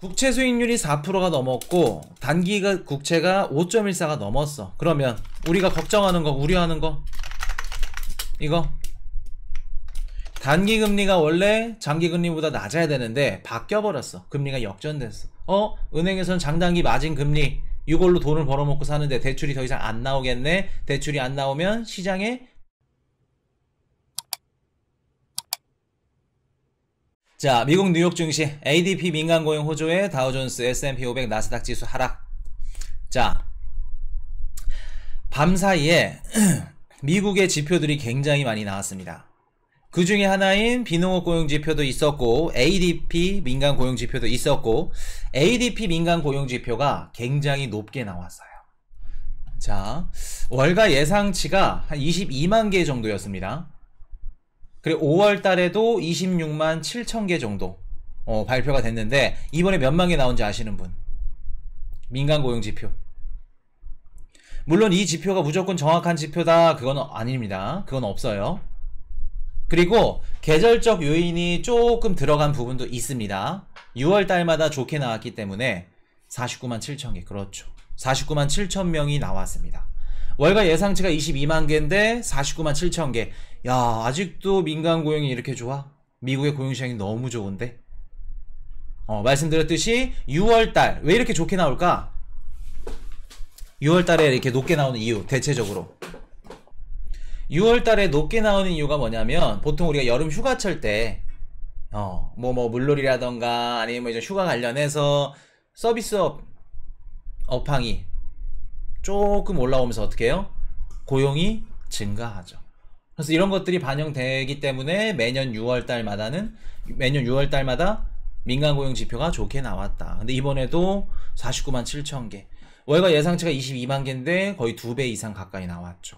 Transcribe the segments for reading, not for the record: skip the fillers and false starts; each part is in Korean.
국채 수익률이 4%가 넘었고 단기가 국채가 5.14가 넘었어. 그러면 우리가 걱정하는 거, 우려하는 거 이거 단기 금리가 원래 장기 금리보다 낮아야 되는데 바뀌어버렸어. 금리가 역전됐어. 은행에서는 장단기 마진 금리 이걸로 돈을 벌어먹고 사는데 대출이 더 이상 안 나오겠네. 대출이 안 나오면 시장에 자, 미국 뉴욕 증시 ADP 민간 고용 호조에 다우존스, S&P 500, 나스닥 지수 하락. 자, 밤 사이에 미국의 지표들이 굉장히 많이 나왔습니다. 그 중에 하나인 비농업 고용 지표도 있었고 ADP 민간 고용 지표도 있었고 ADP 민간 고용 지표가 굉장히 높게 나왔어요. 자, 월가 예상치가 한 22만 개 정도였습니다. 그리고 5월 달에도 26만 7천 개 정도 발표가 됐는데 이번에 몇만 개 나온지 아시는 분? 민간 고용 지표. 물론 이 지표가 무조건 정확한 지표다 그건 아닙니다. 그건 없어요. 그리고 계절적 요인이 조금 들어간 부분도 있습니다. 6월 달마다 좋게 나왔기 때문에 49만 7천 개, 그렇죠. 49만 7천 명이 나왔습니다. 월가 예상치가 22만 개인데 49만 7천 개. 야, 아직도 민간 고용이 이렇게 좋아? 미국의 고용시장이 너무 좋은데? 말씀드렸듯이 6월달 왜 이렇게 좋게 나올까? 6월달에 이렇게 높게 나오는 이유, 대체적으로 6월달에 높게 나오는 이유가 뭐냐면 보통 우리가 여름 휴가철 때 물놀이라던가 아니면 이제 휴가 관련해서 서비스업 업황이 조금 올라오면서 어떻게 해요? 고용이 증가하죠. 그래서 이런 것들이 반영되기 때문에 매년 6월달마다 민간 고용 지표가 좋게 나왔다. 근데 이번에도 49만 7천 개. 월가 예상치가 22만 개인데 거의 2배 이상 가까이 나왔죠.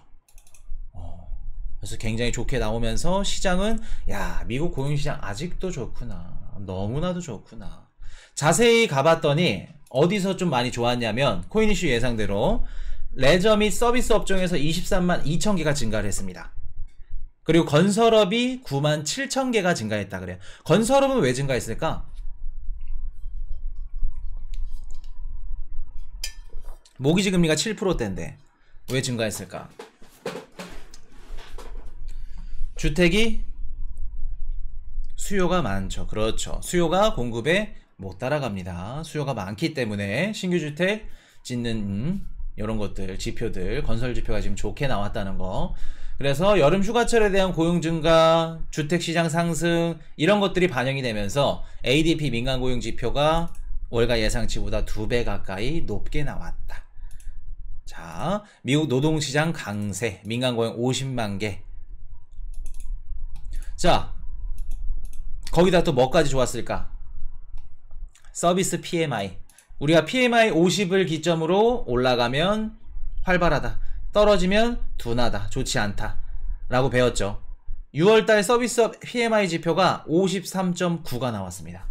그래서 굉장히 좋게 나오면서 시장은 야, 미국 고용시장 아직도 좋구나. 너무나도 좋구나. 자세히 가봤더니 어디서 좀 많이 좋았냐면 코인이슈 예상대로 레저 및 서비스 업종에서 23만 2천 개가 증가를 했습니다. 그리고 건설업이 9만 7천 개가 증가했다 그래요. 건설업은 왜 증가했을까? 모기지 금리가 7%대인데 왜 증가했을까? 주택이 수요가 많죠. 그렇죠. 수요가 공급에 못 따라갑니다. 수요가 많기 때문에 신규 주택 짓는 이런 것들, 지표들, 건설 지표가 지금 좋게 나왔다는 거. 그래서 여름 휴가철에 대한 고용 증가, 주택시장 상승 이런 것들이 반영이 되면서 ADP 민간 고용 지표가 월가 예상치보다 2배 가까이 높게 나왔다. 자, 미국 노동시장 강세, 민간 고용 50만 개. 자, 거기다 또 뭐까지 좋았을까? 서비스 PMI. 우리가 PMI 50을 기점으로 올라가면 활발하다, 떨어지면 둔하다, 좋지 않다 라고 배웠죠. 6월달 서비스 PMI 지표가 53.9가 나왔습니다.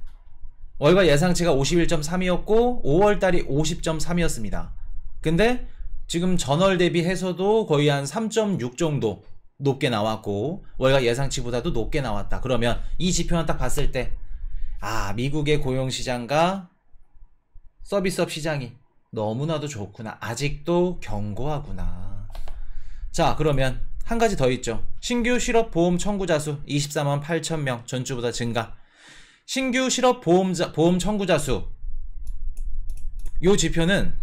월가 예상치가 51.3이었고 5월달이 50.3이었습니다. 근데 지금 전월 대비해서도 거의 한 3.6 정도 높게 나왔고 월가 예상치보다도 높게 나왔다. 그러면 이 지표만 딱 봤을 때 미국의 고용시장과 서비스업 시장이 너무나도 좋구나. 아직도 견고하구나. 자, 그러면 한 가지 더 있죠. 신규 실업보험 청구자 수 24만 8천 명, 전주보다 증가. 신규 실업보험 청구자 수 요 지표는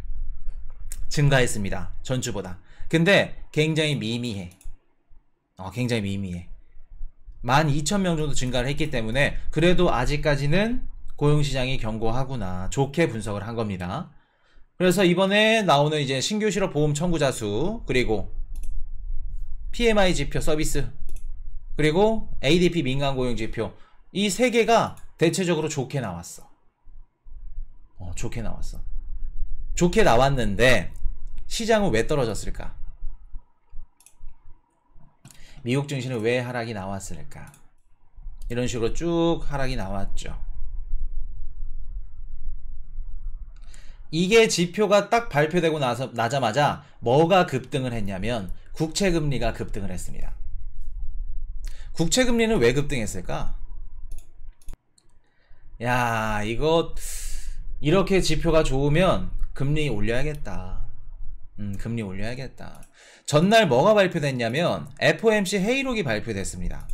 증가했습니다. 전주보다. 근데 굉장히 미미해. 굉장히 미미해. 12,000명 정도 증가를 했기 때문에 그래도 아직까지는 고용시장이 견고하구나. 좋게 분석을 한 겁니다. 그래서 이번에 나오는 이제 신규 실업 보험 청구자 수, 그리고 PMI 지표 서비스, 그리고 ADP 민간 고용 지표, 이 세 개가 대체적으로 좋게 나왔어. 좋게 나왔어. 좋게 나왔는데 시장은 왜 떨어졌을까? 미국 증시는 왜 하락이 나왔을까? 이런 식으로 쭉 하락이 나왔죠. 이게 지표가 딱 발표되고 나자마자 뭐가 급등을 했냐면 국채금리가 급등을 했습니다. 국채금리는 왜 급등했을까? 야, 이거 이렇게 지표가 좋으면 금리 올려야겠다. 금리 올려야겠다. 전날 뭐가 발표됐냐면 FOMC 회의록이 발표됐습니다.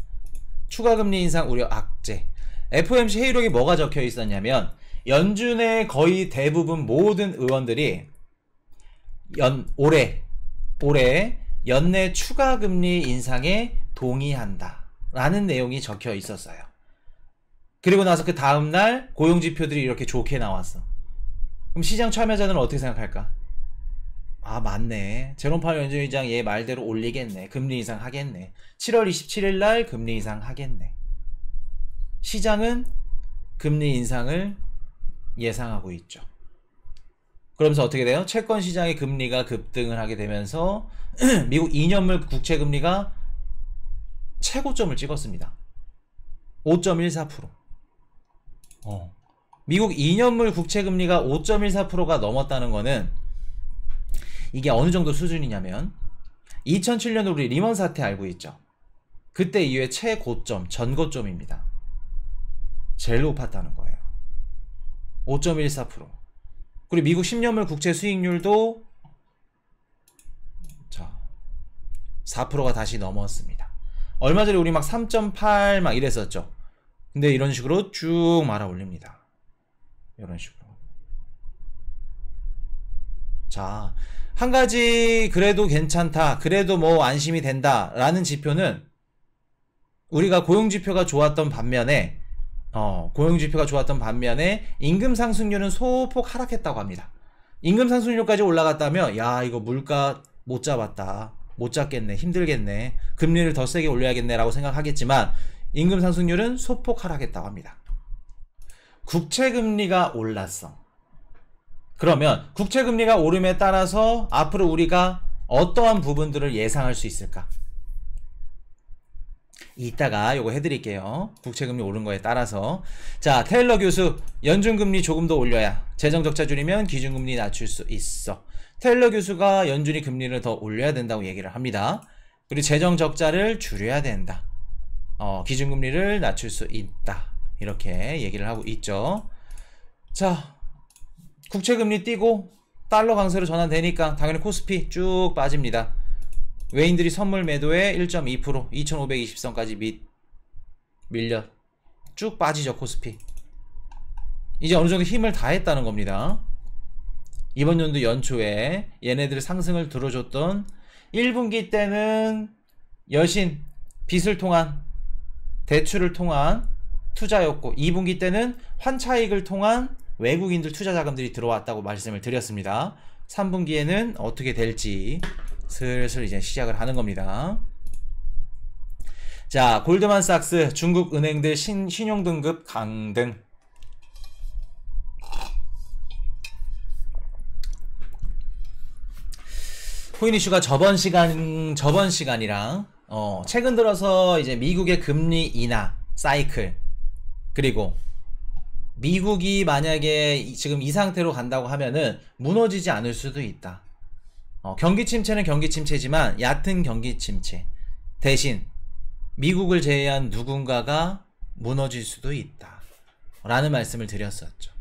추가금리 인상 우려 악재. FOMC 회의록에 뭐가 적혀 있었냐면 연준의 거의 대부분 모든 의원들이 올해 연내 추가금리 인상에 동의한다 라는 내용이 적혀 있었어요. 그리고 나서 그 다음날 고용지표들이 이렇게 좋게 나왔어. 그럼 시장 참여자들은 어떻게 생각할까? 아, 맞네. 제롬 파월 연준 의장 얘 말대로 올리겠네. 금리 인상 하겠네. 7월 27일 날 금리 인상 하겠네. 시장은 금리 인상을 예상하고 있죠. 그러면서 어떻게 돼요? 채권 시장의 금리가 급등을 하게 되면서 미국 2년물 국채 금리가 최고점을 찍었습니다. 5.14%. 미국 2년물 국채 금리가 5.14%가 넘었다는 거는 이게 어느 정도 수준이냐면 2007년 우리 리먼 사태 알고 있죠? 그때 이후에 최고점, 전고점입니다. 제일 높았다는 거예요. 5.14%. 그리고 미국 10년물 국채 수익률도 자 4%가 다시 넘었습니다. 얼마 전에 우리 막 3.8 막 이랬었죠. 근데 이런 식으로 쭉 말아 올립니다. 이런 식으로. 자, 한 가지 그래도 괜찮다, 그래도 뭐 안심이 된다 라는 지표는 우리가 고용지표가 좋았던 반면에 임금 상승률은 소폭 하락했다고 합니다. 임금 상승률까지 올라갔다면 야 이거 물가 못 잡았다, 못 잡겠네, 힘들겠네, 금리를 더 세게 올려야겠네 라고 생각하겠지만 임금 상승률은 소폭 하락했다고 합니다. 국채금리가 올랐어. 그러면 국채금리가 오름에 따라서 앞으로 우리가 어떠한 부분들을 예상할 수 있을까? 이따가 요거 해드릴게요. 국채금리 오른 거에 따라서. 자, 테일러 교수, 연준금리 조금 더 올려야 재정적자 줄이면 기준금리 낮출 수 있어. 테일러 교수가 연준이 금리를 더 올려야 된다고 얘기를 합니다. 그리고 재정적자를 줄여야 된다. 기준금리를 낮출 수 있다. 이렇게 얘기를 하고 있죠. 자, 국채금리 뛰고 달러 강세로 전환되니까 당연히 코스피 쭉 빠집니다. 외인들이 선물 매도에 1.2% 2520선까지 밀려 쭉 빠지죠. 코스피 이제 어느정도 힘을 다했다는 겁니다. 이번 연도 연초에 얘네들 상승을 들어줬던 1분기 때는 여신 빚을 통한 대출을 통한 투자였고 2분기 때는 환차익을 통한 외국인들 투자 자금들이 들어왔다고 말씀을 드렸습니다. 3분기에는 어떻게 될지 슬슬 이제 시작을 하는 겁니다. 자, 골드만삭스 중국 은행들 신용등급 강등. 코인 이슈가 저번 시간이랑 최근 들어서 이제 미국의 금리 인하 사이클, 그리고 미국이 만약에 지금 이 상태로 간다고 하면은 무너지지 않을 수도 있다. 경기 침체는 경기 침체지만 얕은 경기 침체 대신 미국을 제외한 누군가가 무너질 수도 있다 라는 말씀을 드렸었죠.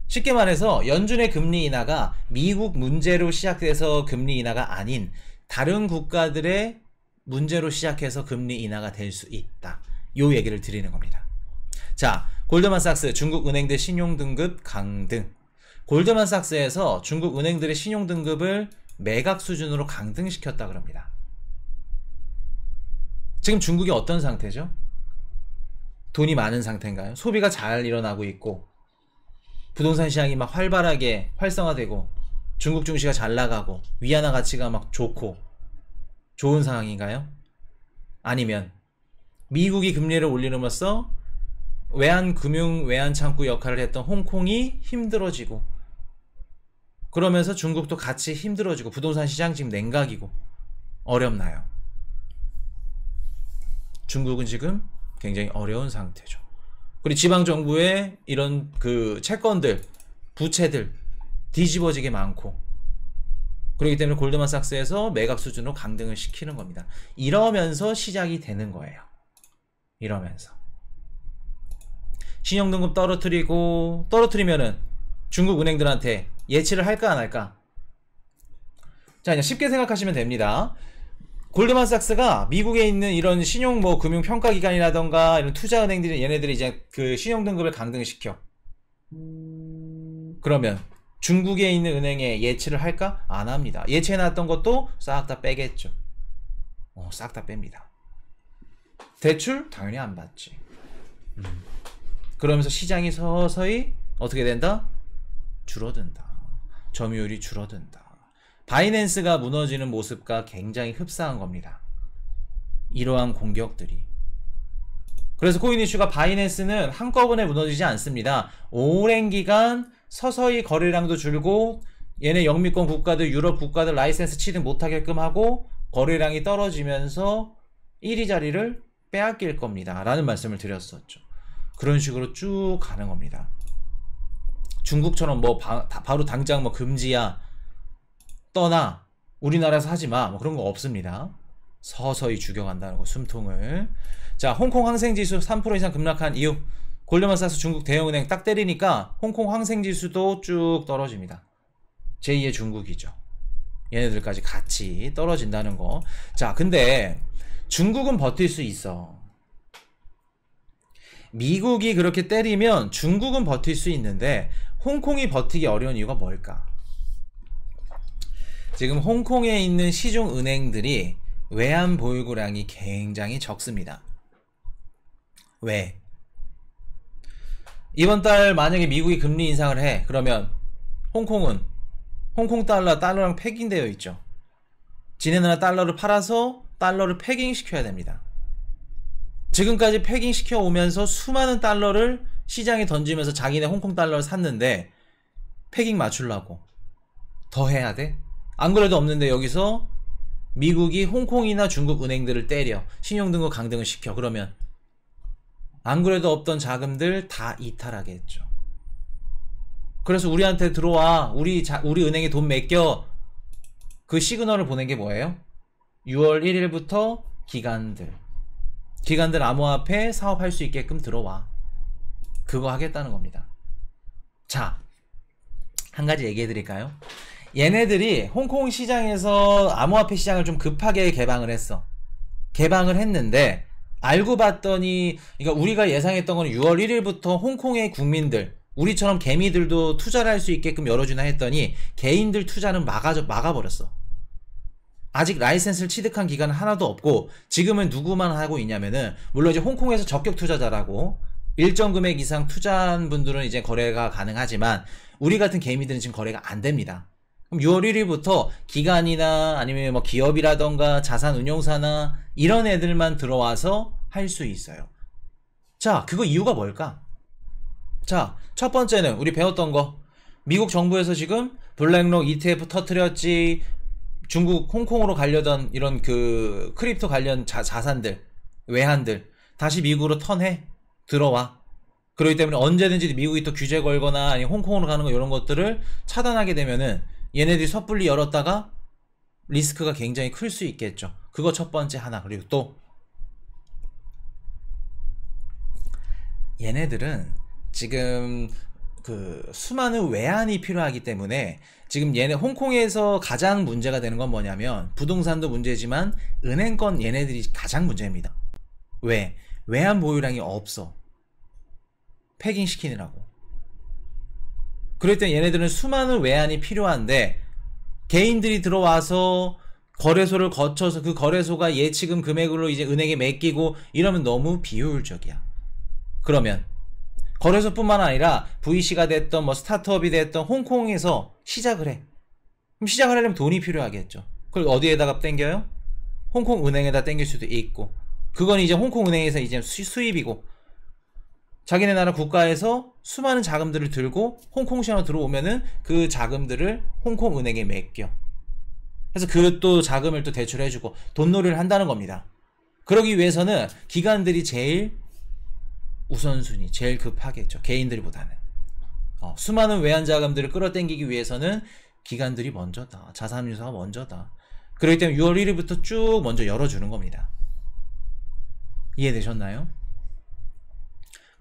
쉽게 말해서 연준의 금리 인하가 미국 문제로 시작돼서 금리 인하가 아닌 다른 국가들의 문제로 시작해서 금리 인하가 될 수 있다, 요 얘기를 드리는 겁니다. 자, 골드만삭스 중국 은행들 신용등급 강등. 골드만삭스에서 중국 은행들의 신용등급을 매각 수준으로 강등시켰다 그럽니다. 지금 중국이 어떤 상태죠? 돈이 많은 상태인가요? 소비가 잘 일어나고 있고 부동산 시장이 막 활발하게 활성화되고 중국 증시가 잘 나가고 위안화 가치가 막 좋고 좋은 상황인가요? 아니면 미국이 금리를 올림으로써 외환금융, 외환창구 역할을 했던 홍콩이 힘들어지고 그러면서 중국도 같이 힘들어지고 부동산 시장 지금 냉각이고 어렵나요? 중국은 지금 굉장히 어려운 상태죠. 그리고 지방정부의 이런 그 채권들, 부채들 뒤집어지게 많고 그렇기 때문에 골드만삭스에서 매각 수준으로 강등을 시키는 겁니다. 이러면서 시작이 되는 거예요. 이러면서 신용등급 떨어뜨리면은 중국 은행들한테 예치를 할까 안 할까? 자, 그냥 쉽게 생각하시면 됩니다. 골드만삭스가 미국에 있는 이런 신용 뭐 금융 평가 기관이라던가 이런 투자 은행들이 얘네들이 이제 그 신용 등급을 강등시켜. 그러면 중국에 있는 은행에 예치를 할까? 안 합니다. 예치해 놨던 것도 싹 다 빼겠죠. 싹 다 뺍니다. 대출? 당연히 안 받지. 그러면서 시장이 서서히 어떻게 된다? 줄어든다. 점유율이 줄어든다. 바이낸스가 무너지는 모습과 굉장히 흡사한 겁니다. 이러한 공격들이. 그래서 코인 이슈가 바이낸스는 한꺼번에 무너지지 않습니다. 오랜 기간 서서히 거래량도 줄고 얘네 영미권 국가들, 유럽 국가들 라이센스 취득 못하게끔 하고 거래량이 떨어지면서 1위 자리를 빼앗길 겁니다. 라는 말씀을 드렸었죠. 그런 식으로 쭉 가는 겁니다. 중국처럼 뭐 바로 당장 뭐 금지야, 떠나, 우리나라에서 하지마, 뭐 그런 거 없습니다. 서서히 죽여간다는 거, 숨통을. 자, 홍콩 항생지수 3% 이상 급락한 이유. 골드만삭스 중국 대형은행 딱 때리니까 홍콩 항생지수도 쭉 떨어집니다. 제2의 중국이죠. 얘네들까지 같이 떨어진다는 거. 자, 근데 중국은 버틸 수 있어. 미국이 그렇게 때리면 중국은 버틸 수 있는데 홍콩이 버티기 어려운 이유가 뭘까? 지금 홍콩에 있는 시중 은행들이 외환 보유고량이 굉장히 적습니다. 왜? 이번 달 만약에 미국이 금리 인상을 해. 그러면 홍콩은 홍콩 달러랑 패깅되어 있죠. 지네나라 달러를 팔아서 달러를 패깅시켜야 됩니다. 지금까지 패깅시켜 오면서 수많은 달러를 시장에 던지면서 자기네 홍콩 달러를 샀는데 패깅 맞추려고 더 해야 돼? 안 그래도 없는데 여기서 미국이 홍콩이나 중국 은행들을 때려 신용등급 강등을 시켜. 그러면 안 그래도 없던 자금들 다 이탈하겠죠. 그래서 우리한테 들어와, 우리 은행에 돈 맡겨. 그 시그널을 보낸 게 뭐예요? 6월 1일부터 기관들 암호화폐 사업할 수 있게끔 들어와. 그거 하겠다는 겁니다. 자, 한 가지 얘기해 드릴까요? 얘네들이 홍콩 시장에서 암호화폐 시장을 좀 급하게 개방을 했어. 개방을 했는데 알고 봤더니, 그러니까 우리가 예상했던 건 6월 1일부터 홍콩의 국민들, 우리처럼 개미들도 투자를 할 수 있게끔 열어주나 했더니 개인들 투자는 막아버렸어. 아직 라이센스를 취득한 기관은 하나도 없고 지금은 누구만 하고 있냐면은, 물론 이제 홍콩에서 적격 투자자라고 일정 금액 이상 투자한 분들은 이제 거래가 가능하지만 우리 같은 개미들은 지금 거래가 안 됩니다. 그럼 6월 1일부터 기관이나 아니면 뭐 기업이라던가 자산운용사나 이런 애들만 들어와서 할 수 있어요. 자, 그거 이유가 뭘까? 자, 첫 번째는 우리 배웠던 거, 미국 정부에서 지금 블랙록 ETF 터트렸지, 중국 홍콩으로 가려던 이런 그 크립토 관련 자산들, 외환들 다시 미국으로 턴해 들어와. 그렇기 때문에 언제든지 미국이 또 규제 걸거나 아니 홍콩으로 가는 거 이런 것들을 차단하게 되면은 얘네들이 섣불리 열었다가 리스크가 굉장히 클 수 있겠죠. 그거 첫 번째 하나. 그리고 또 얘네들은 지금 그 수많은 외환이 필요하기 때문에 지금 얘네 홍콩에서 가장 문제가 되는 건 뭐냐면, 부동산도 문제지만 은행권 얘네들이 가장 문제입니다. 왜? 외환 보유량이 없어. 패깅 시키느라고. 그럴 때 얘네들은 수많은 외환이 필요한데 개인들이 들어와서 거래소를 거쳐서 그 거래소가 예치금 금액으로 이제 은행에 맡기고 이러면 너무 비효율적이야. 그러면 거래소뿐만 아니라 VC가 됐던 뭐 스타트업이 됐던 홍콩에서 시작을 해. 그럼 시작을 하려면 돈이 필요하겠죠. 그걸 어디에다가 땡겨요? 홍콩 은행에다 땡길 수도 있고, 그건 이제 홍콩 은행에서 이제 수입이고, 자기네 나라 국가에서 수많은 자금들을 들고 홍콩 시장으로 들어오면은 그 자금들을 홍콩 은행에 맡겨. 그래서 그 또 자금을 또 대출해주고 돈놀이를 한다는 겁니다. 그러기 위해서는 기관들이 제일 우선순위, 제일 급하겠죠. 개인들보다는. 수많은 외환 자금들을 끌어당기기 위해서는 기관들이 먼저다. 자산운용사가 먼저다. 그렇기 때문에 6월 1일부터 쭉 먼저 열어주는 겁니다. 이해되셨나요?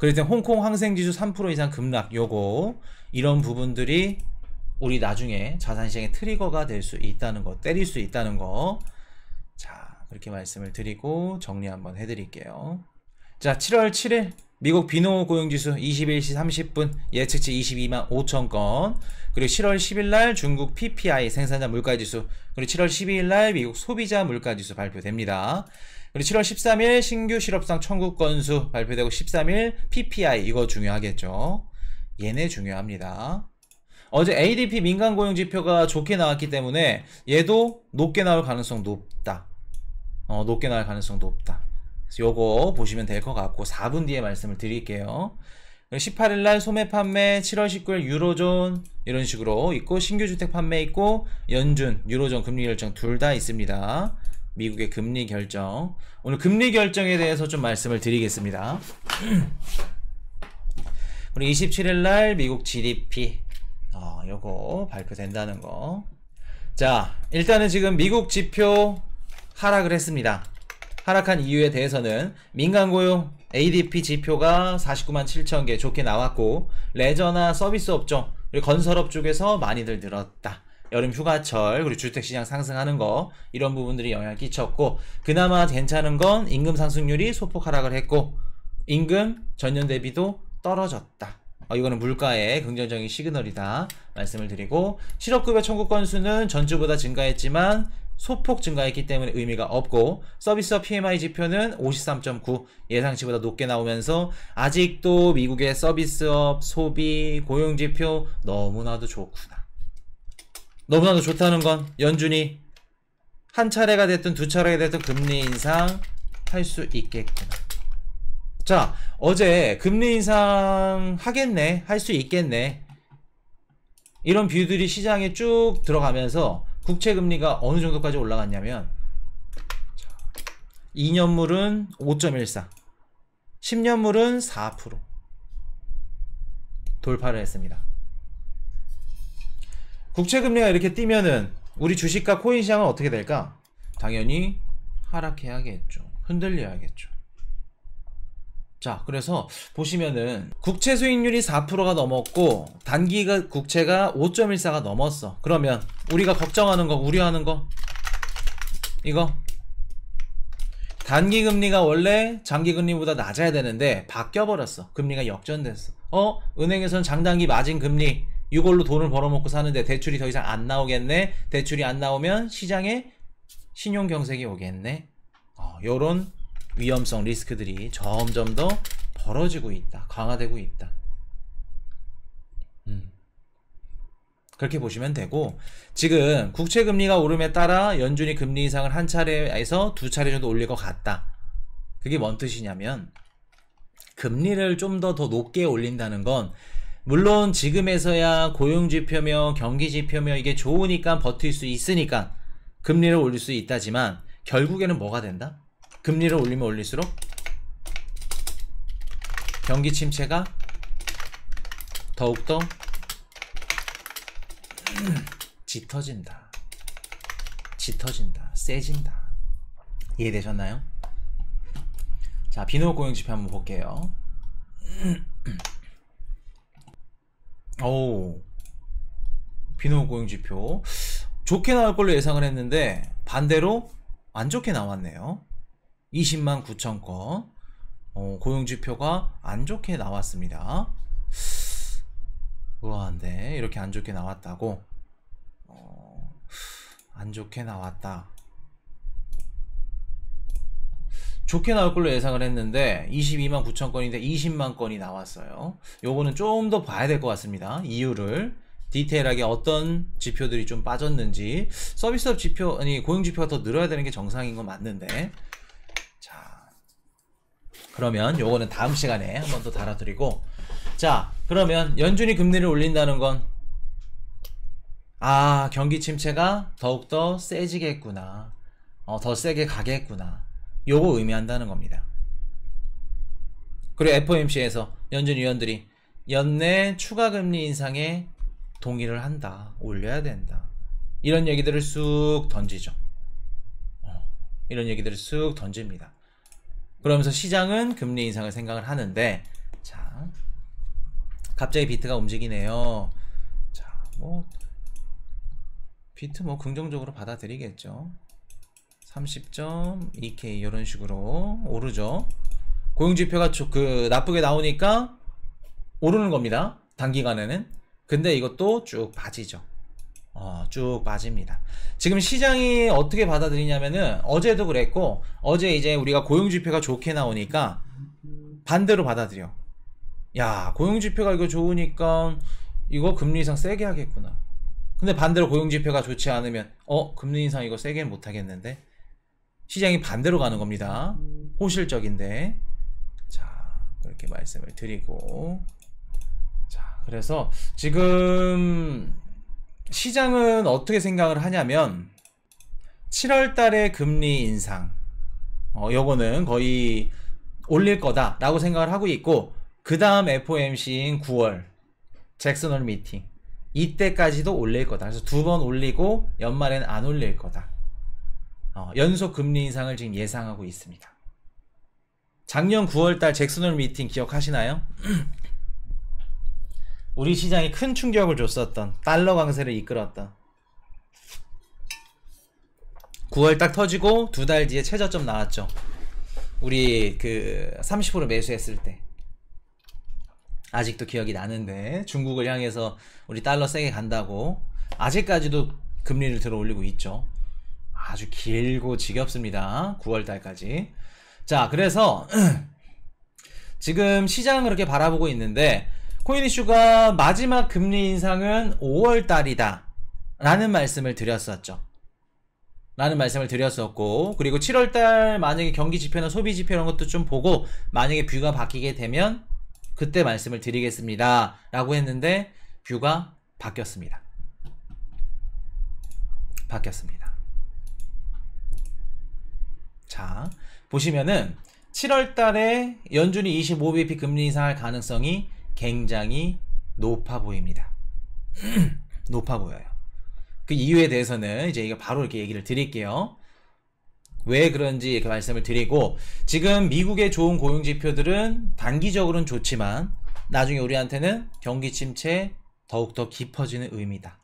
그랬더니 홍콩 항생지수 3% 이상 급락, 요거 이런 부분들이 우리 나중에 자산시장의 트리거가 될 수 있다는 거, 때릴 수 있다는 거. 자, 그렇게 말씀을 드리고 정리 한번 해드릴게요. 자, 7월 7일 미국 비노 고용지수 21시 30분 예측치 22만 5천 건. 그리고 7월 10일 날 중국 PPI 생산자 물가지수, 그리고 7월 12일 날 미국 소비자 물가지수 발표됩니다. 그리고 7월 13일 신규 실업상 청구 건수 발표되고 13일 PPI, 이거 중요하겠죠. 얘네 중요합니다. 어제 ADP 민간 고용 지표가 좋게 나왔기 때문에 얘도 높게 나올 가능성 높다. 높게 나올 가능성 높다. 그래서 요거 보시면 될 것 같고 4분 뒤에 말씀을 드릴게요. 18일날 소매 판매, 7월 19일 유로존 이런 식으로 있고, 신규 주택 판매 있고, 연준, 유로존 금리 결정 둘 다 있습니다. 미국의 금리 결정. 오늘 금리 결정에 대해서 좀 말씀을 드리겠습니다. 그리고 27일날 미국 GDP 요거 발표된다는 거. 자, 일단은 지금 미국 지표 하락을 했습니다. 하락한 이유에 대해서는 민간 고용 ADP 지표가 49만 7천 개 좋게 나왔고, 레저나 서비스 업종 그리고 건설업 쪽에서 많이들 늘었다. 여름 휴가철 그리고 주택시장 상승하는 거, 이런 부분들이 영향을 끼쳤고, 그나마 괜찮은 건 임금 상승률이 소폭 하락을 했고, 임금 전년 대비도 떨어졌다. 이거는 물가의 긍정적인 시그널이다 말씀을 드리고, 실업급여 청구 건수는 전주보다 증가했지만 소폭 증가했기 때문에 의미가 없고, 서비스업 PMI 지표는 53.9 예상치보다 높게 나오면서 아직도 미국의 서비스업, 소비, 고용지표 너무나도 좋구나. 너무나도 좋다는 건 연준이 한 차례가 됐든 두 차례가 됐든 금리 인상 할 수 있겠구나. 자, 어제 금리 인상 하겠네, 할 수 있겠네, 이런 뷰들이 시장에 쭉 들어가면서 국채금리가 어느 정도까지 올라갔냐면, 2년물은 5.14, 10년물은 4% 돌파를 했습니다. 국채금리가 이렇게 뛰면은 우리 주식과 코인 시장은 어떻게 될까? 당연히 하락해야겠죠. 흔들려야겠죠. 자, 그래서 보시면은 국채 수익률이 4%가 넘었고 단기가 국채가 5.14가 넘었어. 그러면 우리가 걱정하는 거, 우려하는 거, 이거 단기 금리가 원래 장기 금리보다 낮아야 되는데 바뀌어버렸어. 금리가 역전됐어. 은행에선 장단기 마진 금리 이걸로 돈을 벌어먹고 사는데 대출이 더 이상 안 나오겠네. 대출이 안 나오면 시장에 신용 경색이 오겠네. 요런 위험성 리스크들이 점점 더 벌어지고 있다. 강화되고 있다. 그렇게 보시면 되고, 지금 국채금리가 오름에 따라 연준이 금리 인상을 한 차례에서 두 차례 정도 올릴 것 같다. 그게 뭔 뜻이냐면, 금리를 좀 더 높게 올린다는 건, 물론 지금에서야 고용지표며 경기지표며 이게 좋으니까 버틸 수 있으니까 금리를 올릴 수 있다지만, 결국에는 뭐가 된다? 금리를 올리면 올릴수록 경기 침체가 더욱더 짙어진다. 세진다. 이해되셨나요? 자, 비노 고용지표 한번 볼게요. 비노 고용지표 좋게 나올 걸로 예상을 했는데 반대로 안 좋게 나왔네요. 20만 9천 건 고용지표가 안 좋게 나왔습니다. 우아한데 이렇게 안 좋게 나왔다고? 안 좋게 나왔다. 좋게 나올 걸로 예상을 했는데 22만 9천 건인데 20만 건이 나왔어요. 요거는 좀 더 봐야 될 것 같습니다. 이유를 디테일하게 어떤 지표들이 좀 빠졌는지. 서비스업 지표, 아니 고용지표가 더 늘어야 되는 게 정상인 건 맞는데. 자, 그러면 요거는 다음 시간에 한 번 더 달아드리고, 자, 그러면 연준이 금리를 올린다는 건 경기 침체가 더욱더 세지겠구나, 더 세게 가겠구나, 요거 의미한다는 겁니다. 그리고 FOMC에서 연준 위원들이 연내 추가 금리 인상에 동의를 한다, 올려야 된다, 이런 얘기들을 쑥 던지죠. 이런 얘기들을 쑥 던집니다. 그러면서 시장은 금리 인상을 생각을 하는데, 자, 갑자기 비트가 움직이네요. 자, 뭐 비트 뭐 긍정적으로 받아들이겠죠. 30.2K 이런 식으로 오르죠. 고용지표가 나쁘게 나오니까 오르는 겁니다. 단기간에는. 근데 이것도 쭉 빠지죠. 쭉 빠집니다. 지금 시장이 어떻게 받아들이냐면은 어제도 그랬고, 어제 이제 우리가 고용지표가 좋게 나오니까 반대로 받아들여. 야, 고용지표가 이거 좋으니까 이거 금리 인상 세게 하겠구나. 근데 반대로 고용지표가 좋지 않으면 금리 인상 이거 세게 못 하겠는데. 시장이 반대로 가는 겁니다. 호실적인데. 자, 그렇게 말씀을 드리고, 자, 그래서 지금 시장은 어떻게 생각을 하냐면 7월 달에 금리 인상 요거는 거의 올릴 거다 라고 생각을 하고 있고, 그 다음 FOMC인 9월 잭슨홀 미팅 이때까지도 올릴 거다. 그래서 2번 올리고 연말엔 안 올릴 거다. 연속 금리 인상을 지금 예상하고 있습니다. 작년 9월달 잭슨홀 미팅 기억하시나요? 우리 시장에 큰 충격을 줬었던, 달러 강세를 이끌었던, 9월 딱 터지고 2달 뒤에 최저점 나왔죠. 우리 30% 매수했을 때. 아직도 기억이 나는데, 중국을 향해서 우리 달러 세게 간다고 아직까지도 금리를 들어 올리고 있죠. 아주 길고 지겹습니다. 9월 달까지. 자, 그래서 지금 시장은 그렇게 바라보고 있는데, 코인 이슈가 마지막 금리 인상은 5월 달이다 라는 말씀을 드렸었죠. 그리고 7월 달 만약에 경기 지표나 소비 지표 이런 것도 좀 보고 만약에 뷰가 바뀌게 되면 그때 말씀을 드리겠습니다 라고 했는데, 뷰가 바뀌었습니다. 자, 보시면은 7월 달에 연준이 25bp 금리 인상할 가능성이 굉장히 높아 보입니다. 높아 보여요. 그 이유에 대해서는 이제 이거 바로 이렇게 얘기를 드릴게요. 왜 그런지 이렇게 말씀을 드리고, 지금 미국의 좋은 고용 지표들은 단기적으로는 좋지만 나중에 우리한테는 경기 침체 더욱더 깊어지는 의미다.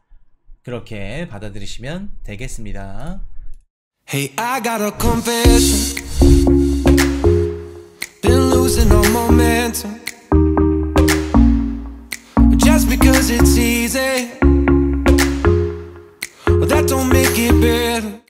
그렇게 받아들이시면 되겠습니다. Hey, I got a confession. Been losing all momentum. Just because it's easy, that don't make it better.